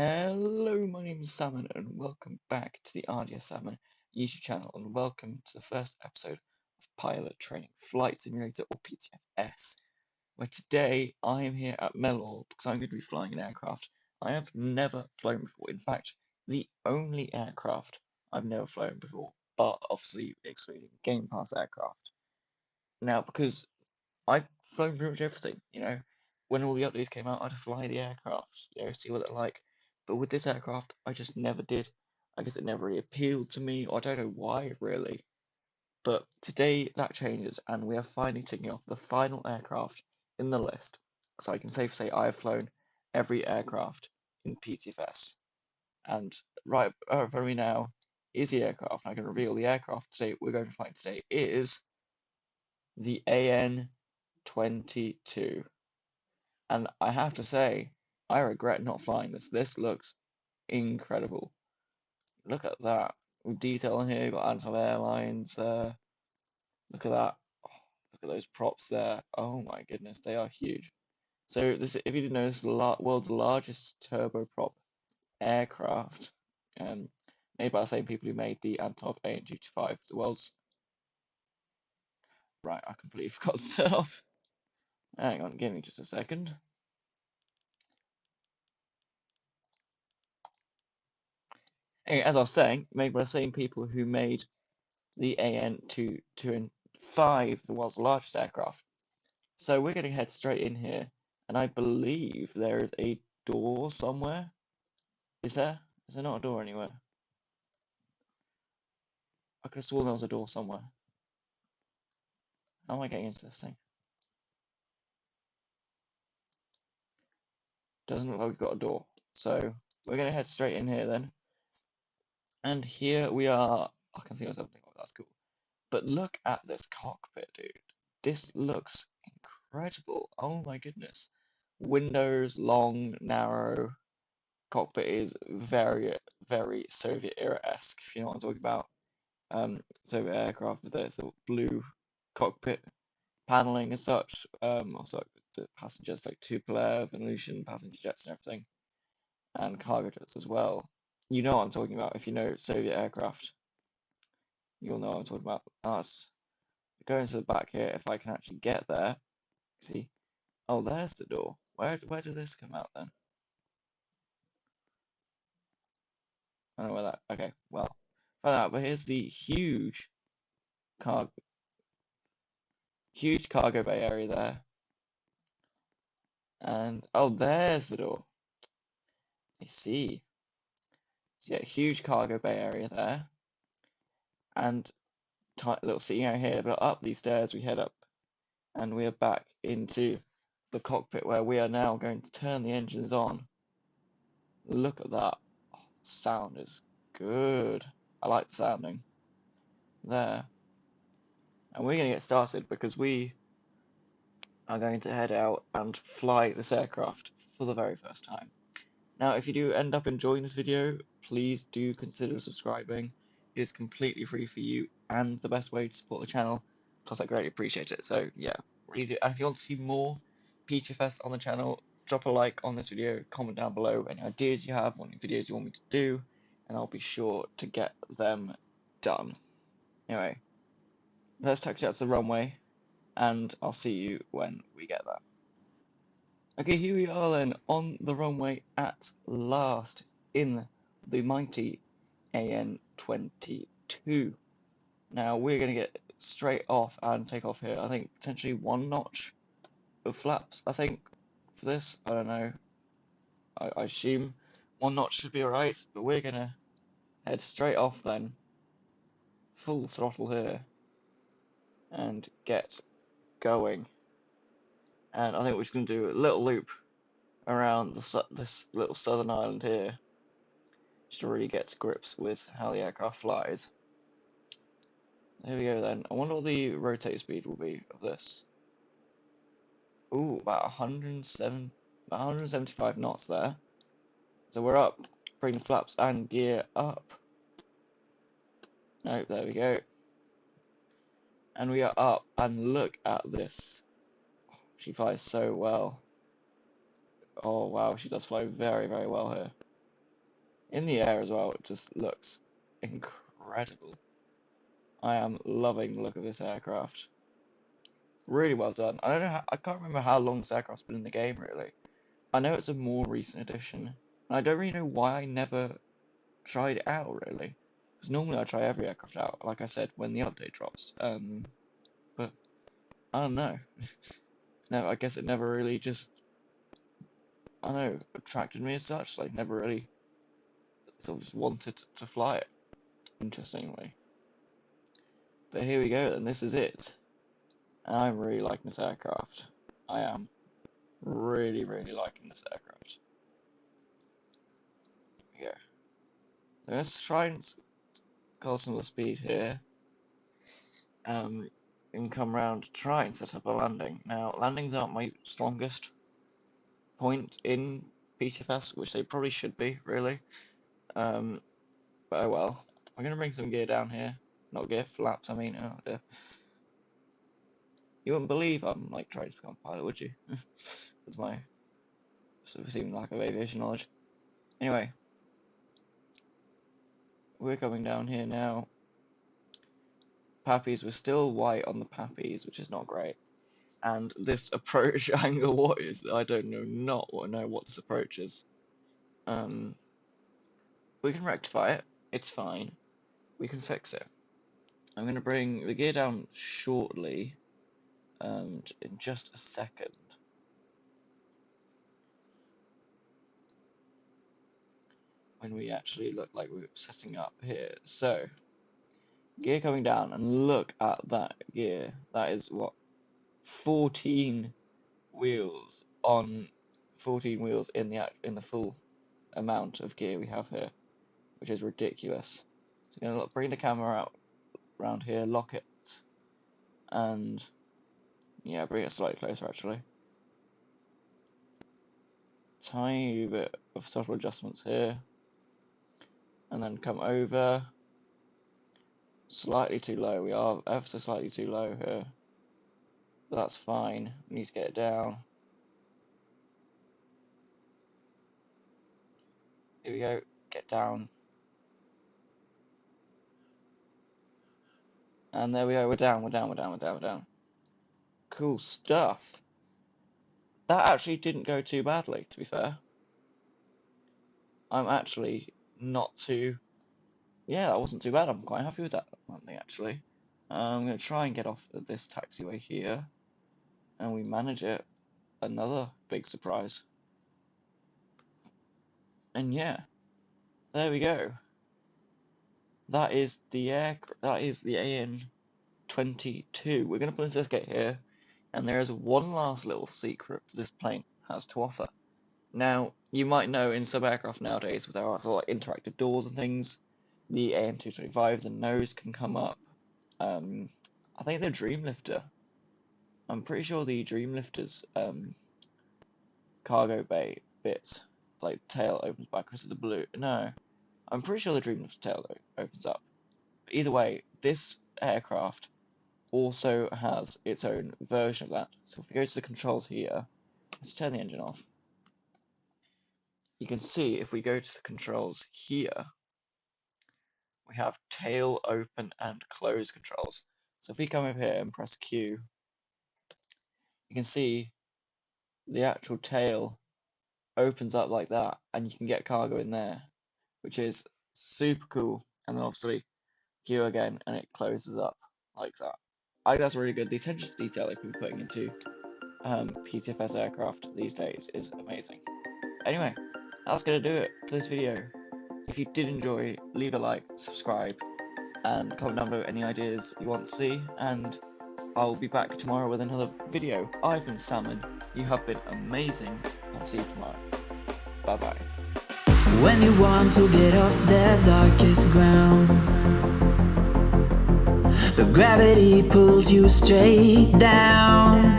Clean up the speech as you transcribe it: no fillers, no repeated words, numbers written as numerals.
Hello, my name is Salmon, and welcome back to the RDS Salmon YouTube channel, and welcome to the first episode of Pilot Training Flight Simulator, or PTFS, where today I am here at Mellor because I'm going to be flying an aircraft I have never flown before. In fact, the only aircraft I've never flown before, but obviously excluding Game Pass aircraft. Now, because I've flown pretty much everything, when all the updates came out, I'd fly the aircraft, see what they're like. But with this aircraft, I just never did. I guess it never really appealed to me, or I don't know why, really. But today that changes, and we are finally ticking off the final aircraft in the list. So I can safely say I have flown every aircraft in PTFS. And right over me now is the aircraft. I can reveal the aircraft today we're going to fly today is the AN-22. And I have to say, I regret not flying this. This looks incredible. Look at that. With detail in here, you've got Anton Airlines there. Look at that. Oh, look at those props there. Oh my goodness, they are huge. So this, if you didn't know, this is the world's largest turboprop aircraft, made by the same people who made the Antonov AN-225. The world's right. I completely forgot to turn off. Hang on, give me just a second. Anyway, as I was saying, made by the same people who made the AN-225, the world's largest aircraft. So we're going to head straight in here, and I believe there is a door somewhere. Is there? Is there not a door anywhere? I could have sworn there was a door somewhere. How am I getting into this thing? Doesn't look like we've got a door. So we're going to head straight in here then. And here we are. I can see myself thinking, oh, that's cool. But look at this cockpit, dude. This looks incredible. Oh my goodness. Windows, long, narrow. Cockpit is very, very Soviet era-esque, if you know what I'm talking about. Soviet aircraft with the sort of blue cockpit paneling as such. Also, the passengers like Tupolev and Lushin passenger jets and everything, and cargo jets as well. You know what I'm talking about. If you know Soviet aircraft, you'll know what I'm talking about. Us going to the back here. If I can actually get there, see. Oh, there's the door. Where did this come out then? I don't know where that. Okay, well, find out. But here's the car, huge cargo bay area there. And oh, there's the door. I see. So yeah, huge cargo bay area there, and tight little seating area here. But up these stairs we head up, and we are back into the cockpit where we are now going to turn the engines on. Look at that. Oh, the sound is good. I like the sounding there. And we're going to get started because we are going to head out and fly this aircraft for the very first time. Now, if you do end up enjoying this video, please do consider subscribing. It is completely free for you and the best way to support the channel. Plus, I greatly appreciate it. So, yeah, really do. And if you want to see more PTFS on the channel, drop a like on this video, comment down below any ideas you have, what videos you want me to do, and I'll be sure to get them done. Anyway, let's taxi out to the runway, and I'll see you when we get there. Okay, here we are then on the runway at last in the mighty AN-22. Now we're going to get straight off and take off here. I think potentially one notch of flaps, I think, for this. I don't know. I assume one notch should be alright, but we're going to head straight off then. Full throttle here. And get going. And I think we're just going to do a little loop around this little southern island here. Just to really get to grips with how the aircraft flies. Here we go then. I wonder what the rotate speed will be of this. Ooh, about 175 knots there. So we're up. Bring the flaps and gear up. Nope, there we go. And we are up, and look at this. She flies so well. Oh wow, she does fly very, very well here. in the air as well. It just looks incredible. I am loving the look of this aircraft. Really well done. I don't know how, I can't remember how long this aircraft's been in the game really. I know it's a more recent addition, and I don't really know why I never tried it out really. Because normally I try every aircraft out, like I said, when the update drops. But I don't know. No, I guess it never really just, I don't know, attracted me as such. Like, never really sort of just wanted to fly it, interestingly. But here we go, then. This is it. And I'm really liking this aircraft. I am really, really liking this aircraft. Here we go. Let's try and call some of the speed here. And come round to try and set up a landing. Now, landings aren't my strongest point in PTFS, which they probably should be, really. But oh well. I'm gonna bring some gear down here. Not gear, flaps, I mean. Oh dear. You wouldn't believe I'm like trying to become a pilot, would you? With my sort of seeming lack of aviation knowledge. Anyway, we're coming down here now. Pappies, we're still white on the pappies, which is not great. And this approach angle, what is that? I don't know what this approach is. We can rectify it. It's fine. We can fix it. I'm going to bring the gear down shortly, in just a second. When we actually look like we're setting up here. So, gear coming down, and look at that gear. That is what? 14 wheels on 14 wheels in the full amount of gear we have here, which is ridiculous. So I'm gonna bring the camera out around here, lock it, and yeah, bring it slightly closer actually. Tiny bit of throttle adjustments here, and then come over. Slightly too low. We are ever so slightly too low here, but that's fine. We need to get it down. Here we go. Get down. And there we go. We're down. We're down. We're down. We're down. We're down. Cool stuff. That actually didn't go too badly, to be fair. I'm actually not too... Yeah, that wasn't too bad. I'm quite happy with that landing, actually. I'm going to try and get off of this taxiway here. And we manage it. Another big surprise. And yeah, there we go. That is the AN-22. We're going to put this gate here. And there is one last little secret this plane has to offer. Now, you might know in some aircraft nowadays, with our sort of like interactive doors and things, the AN-225, the nose can come up. I think the Dreamlifter. I'm pretty sure the Dreamlifter's cargo bay bit, like tail opens back because of the blue. No, I'm pretty sure the Dreamlifter's tail opens up. But either way, this aircraft also has its own version of that. So if we go to the controls here, let's turn the engine off. You can see if we go to the controls here, we have tail open and close controls. So if we come over here and press Q, you can see the actual tail opens up like that, and you can get cargo in there, which is super cool. And then obviously Q again, and it closes up like that. I think that's really good. The attention to detail they could be putting into PTFS aircraft these days is amazing. Anyway, that's going to do it for this video. If you did enjoy, leave a like, subscribe, and comment down below any ideas you want to see, and I'll be back tomorrow with another video. I've been Salmon, you have been amazing, I'll see you tomorrow. Bye bye. When you want to get off the darkest ground, the gravity pulls you straight down.